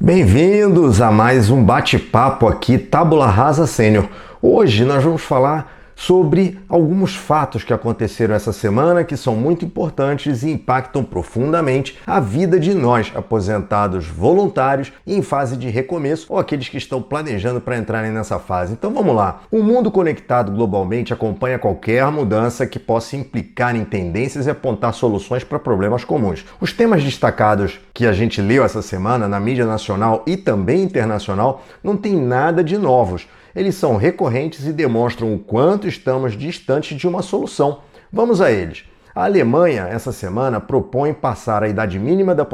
Bem-vindos a mais um bate-papo aqui, Tábula Rasa Sênior. Hoje nós vamos falar sobre alguns fatos que aconteceram essa semana que são muito importantes e impactam profundamente a vida de nós, aposentados voluntários em fase de recomeço ou aqueles que estão planejando para entrarem nessa fase. Então vamos lá. O mundo conectado globalmente acompanha qualquer mudança que possa implicar em tendências e apontar soluções para problemas comuns. Os temas destacados que a gente leu essa semana na mídia nacional e também internacional não tem nada de novos. Eles são recorrentes e demonstram o quanto estamos distantes de uma solução. Vamos a eles. A Alemanha, essa semana, propõe passar a idade mínima da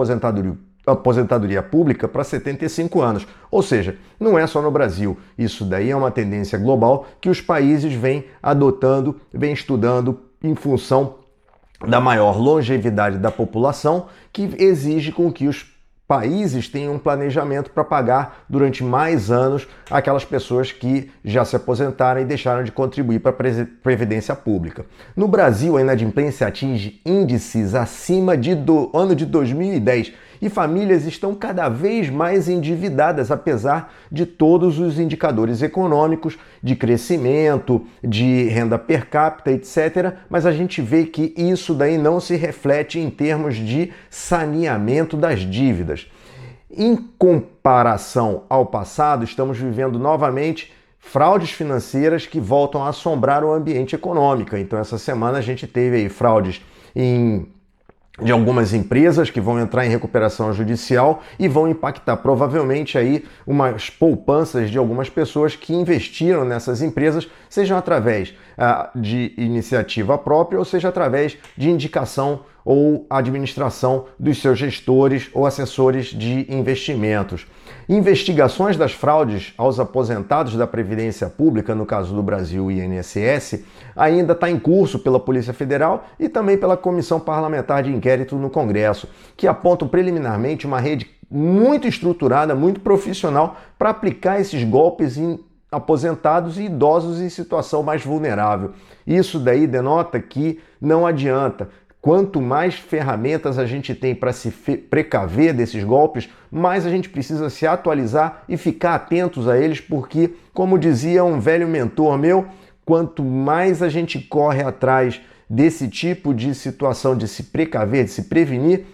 aposentadoria pública para 75 anos. Ou seja, não é só no Brasil. Isso daí é uma tendência global que os países vêm adotando, vêm estudando em função da maior longevidade da população, que exige com que os países têm um planejamento para pagar durante mais anos aquelas pessoas que já se aposentaram e deixaram de contribuir para a Previdência Pública. No Brasil, a inadimplência atinge índices acima do ano de 2010 e famílias estão cada vez mais endividadas, apesar de todos os indicadores econômicos, de crescimento, de renda per capita, etc. Mas a gente vê que isso daí não se reflete em termos de saneamento das dívidas. Em comparação ao passado, estamos vivendo novamente fraudes financeiras que voltam a assombrar o ambiente econômico. Então, essa semana a gente teve aí fraudes de algumas empresas que vão entrar em recuperação judicial e vão impactar provavelmente aí umas poupanças de algumas pessoas que investiram nessas empresas, sejam através de iniciativa própria ou seja através de indicação ou administração dos seus gestores ou assessores de investimentos. Investigações das fraudes aos aposentados da Previdência Pública, no caso do Brasil, o INSS, ainda está em curso pela Polícia Federal e também pela Comissão Parlamentar de Inquérito no Congresso, que apontam preliminarmente uma rede muito estruturada, muito profissional para aplicar esses golpes em aposentados e idosos em situação mais vulnerável. Isso daí denota que não adianta. Quanto mais ferramentas a gente tem para se precaver desses golpes, mais a gente precisa se atualizar e ficar atentos a eles, porque, como dizia um velho mentor meu, quanto mais a gente corre atrás desse tipo de situação, de se precaver, de se prevenir,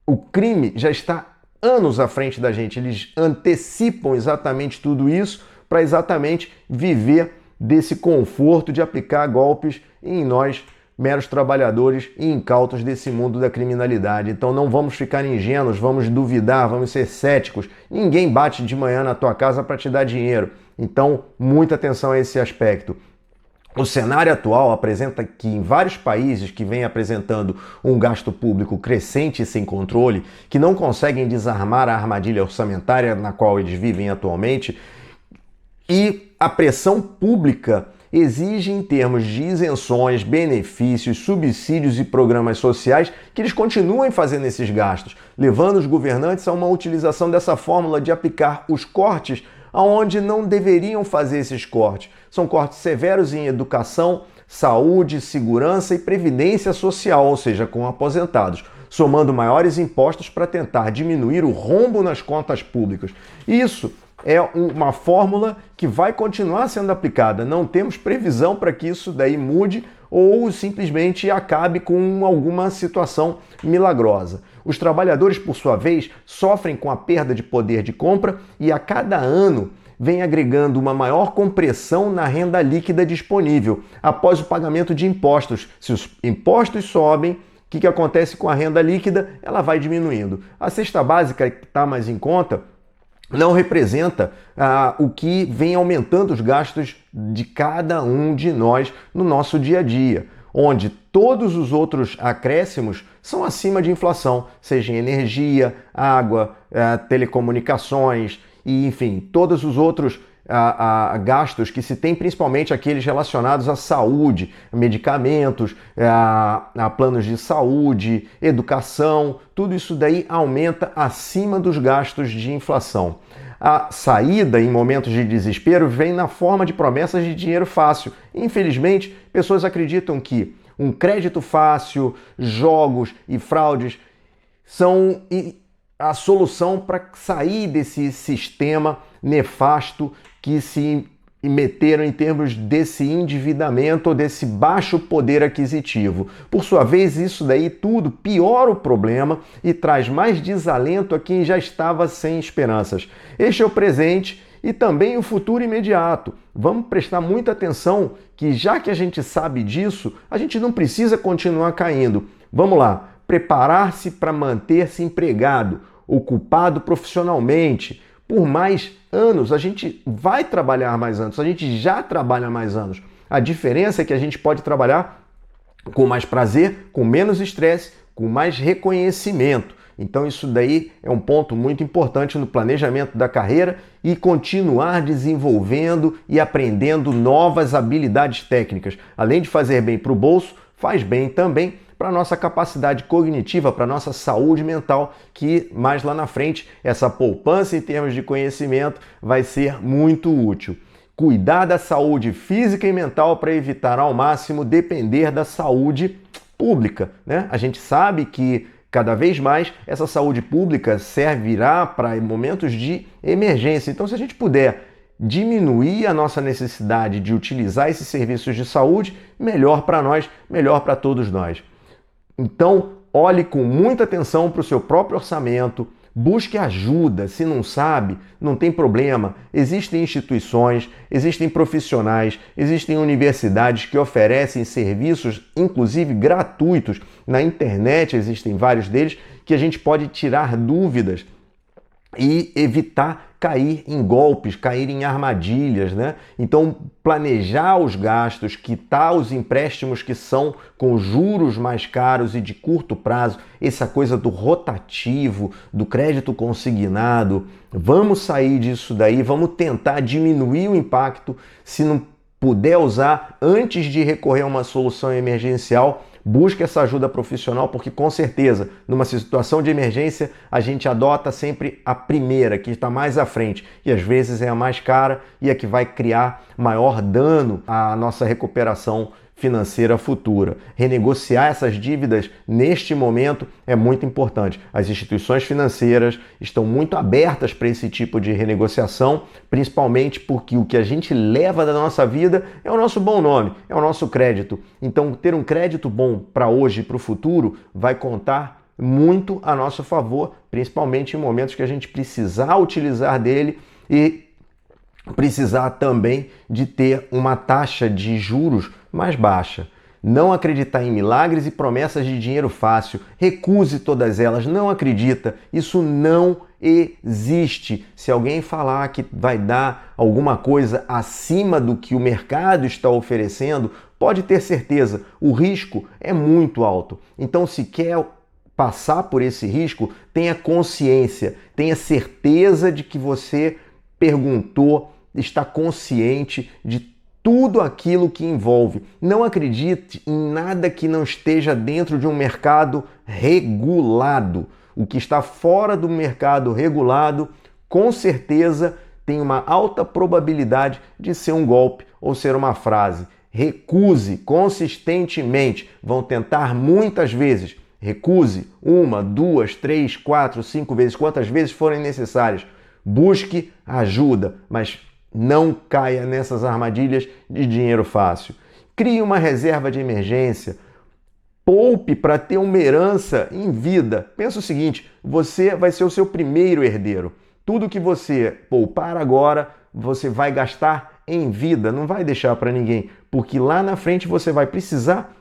o crime já está anos à frente da gente. Eles antecipam exatamente tudo isso para exatamente viver desse conforto de aplicar golpes em nós, meros trabalhadores e incautos desse mundo da criminalidade. Então não vamos ficar ingênuos, vamos duvidar, vamos ser céticos. Ninguém bate de manhã na tua casa para te dar dinheiro. Então, muita atenção a esse aspecto. O cenário atual apresenta que em vários países que vêm apresentando um gasto público crescente e sem controle, que não conseguem desarmar a armadilha orçamentária na qual eles vivem atualmente, e a pressão pública exige em termos de isenções, benefícios, subsídios e programas sociais que eles continuem fazendo esses gastos, levando os governantes a uma utilização dessa fórmula de aplicar os cortes aonde não deveriam fazer esses cortes. São cortes severos em educação, saúde, segurança e previdência social, ou seja, com aposentados, somando maiores impostos para tentar diminuir o rombo nas contas públicas. Isso é uma fórmula que vai continuar sendo aplicada. Não temos previsão para que isso daí mude ou simplesmente acabe com alguma situação milagrosa. Os trabalhadores, por sua vez, sofrem com a perda de poder de compra e a cada ano vem agregando uma maior compressão na renda líquida disponível após o pagamento de impostos. Se os impostos sobem, o que acontece com a renda líquida? Ela vai diminuindo. A cesta básica, que está mais em conta, não representa o que vem aumentando os gastos de cada um de nós no nosso dia a dia, onde todos os outros acréscimos são acima de inflação, seja em energia, água, telecomunicações e, enfim, todos os outros gastos que se tem, principalmente aqueles relacionados à saúde, medicamentos, a planos de saúde, educação, tudo isso daí aumenta acima dos gastos de inflação. A saída em momentos de desespero vem na forma de promessas de dinheiro fácil. Infelizmente, pessoas acreditam que um crédito fácil, jogos e fraudes são a solução para sair desse sistema nefasto que se meteram em termos desse endividamento ou desse baixo poder aquisitivo. Por sua vez, isso daí tudo piora o problema e traz mais desalento a quem já estava sem esperanças. Este é o presente e também o futuro imediato. Vamos prestar muita atenção que, já que a gente sabe disso, a gente não precisa continuar caindo. Vamos lá, preparar-se para manter-se empregado, ocupado profissionalmente. Por mais anos, a gente vai trabalhar mais anos, a gente já trabalha mais anos. A diferença é que a gente pode trabalhar com mais prazer, com menos estresse, com mais reconhecimento. Então isso daí é um ponto muito importante no planejamento da carreira e continuar desenvolvendo e aprendendo novas habilidades técnicas. Além de fazer bem para o bolso, faz bem também para a nossa capacidade cognitiva, para a nossa saúde mental, que mais lá na frente essa poupança em termos de conhecimento vai ser muito útil. Cuidar da saúde física e mental para evitar ao máximo depender da saúde pública, né? A gente sabe que cada vez mais essa saúde pública servirá para momentos de emergência. Então, se a gente puder diminuir a nossa necessidade de utilizar esses serviços de saúde, melhor para nós, melhor para todos nós. Então, olhe com muita atenção para o seu próprio orçamento, busque ajuda. Se não sabe, não tem problema. Existem instituições, existem profissionais, existem universidades que oferecem serviços, inclusive gratuitos. Na internet existem vários deles que a gente pode tirar dúvidas e evitar cair em golpes, cair em armadilhas, né? Então, planejar os gastos, quitar os empréstimos que são com juros mais caros e de curto prazo, essa coisa do rotativo, do crédito consignado, vamos sair disso daí, vamos tentar diminuir o impacto. Se não puder usar, antes de recorrer a uma solução emergencial, busque essa ajuda profissional, porque com certeza, numa situação de emergência, a gente adota sempre a primeira, que está mais à frente, e às vezes é a mais cara e a que vai criar maior dano à nossa recuperação financeira futura. Renegociar essas dívidas neste momento é muito importante. As instituições financeiras estão muito abertas para esse tipo de renegociação, principalmente porque o que a gente leva da nossa vida é o nosso bom nome, é o nosso crédito. Então, ter um crédito bom para hoje e para o futuro vai contar muito a nosso favor, principalmente em momentos que a gente precisar utilizar dele e precisar também de ter uma taxa de juros mais baixa. Não acreditar em milagres e promessas de dinheiro fácil. Recuse todas elas. Não acredita. Isso não existe. Se alguém falar que vai dar alguma coisa acima do que o mercado está oferecendo, pode ter certeza, o risco é muito alto. Então, se quer passar por esse risco, tenha consciência, tenha certeza de que você perguntou, está consciente de tudo aquilo que envolve. Não acredite em nada que não esteja dentro de um mercado regulado. O que está fora do mercado regulado, com certeza, tem uma alta probabilidade de ser um golpe ou ser uma frase. Recuse consistentemente. Vão tentar muitas vezes. Recuse 1, 2, 3, 4, 5 vezes, quantas vezes forem necessárias. Busque ajuda, mas não caia nessas armadilhas de dinheiro fácil. Crie uma reserva de emergência. Poupe para ter uma herança em vida. Pensa o seguinte, você vai ser o seu primeiro herdeiro. Tudo que você poupar agora, você vai gastar em vida, não vai deixar para ninguém, porque lá na frente você vai precisar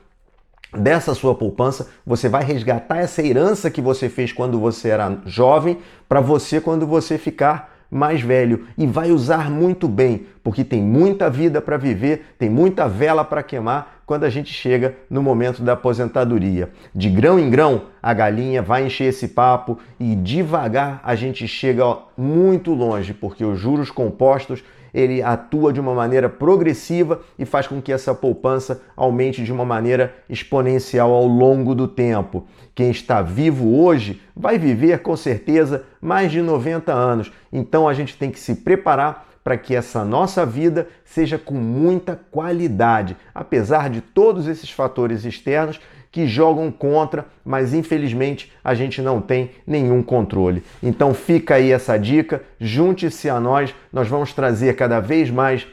dessa sua poupança, você vai resgatar essa herança que você fez quando você era jovem para você quando você ficar mais velho, e vai usar muito bem, porque tem muita vida para viver, tem muita vela para queimar quando a gente chega no momento da aposentadoria. De grão em grão, a galinha vai encher esse papo e devagar a gente chega muito longe, porque os juros compostos ele atua de uma maneira progressiva e faz com que essa poupança aumente de uma maneira exponencial ao longo do tempo. Quem está vivo hoje vai viver com certeza mais de 90 anos. Então a gente tem que se preparar para que essa nossa vida seja com muita qualidade, apesar de todos esses fatores externos que jogam contra, mas infelizmente a gente não tem nenhum controle. Então fica aí essa dica, junte-se a nós, nós vamos trazer cada vez mais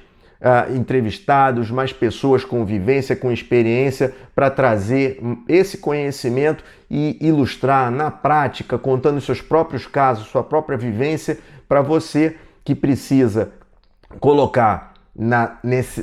entrevistados, mais pessoas com vivência, com experiência, para trazer esse conhecimento e ilustrar na prática, contando seus próprios casos, sua própria vivência, para você que precisa colocar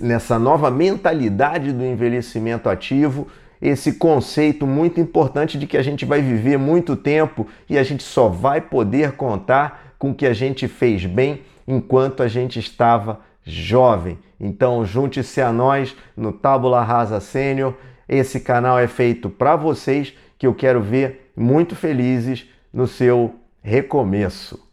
nessa nova mentalidade do envelhecimento ativo, esse conceito muito importante de que a gente vai viver muito tempo e a gente só vai poder contar com o que a gente fez bem enquanto a gente estava jovem. Então junte-se a nós no Tábula Rasa Sênior. Esse canal é feito para vocês, que eu quero ver muito felizes no seu recomeço.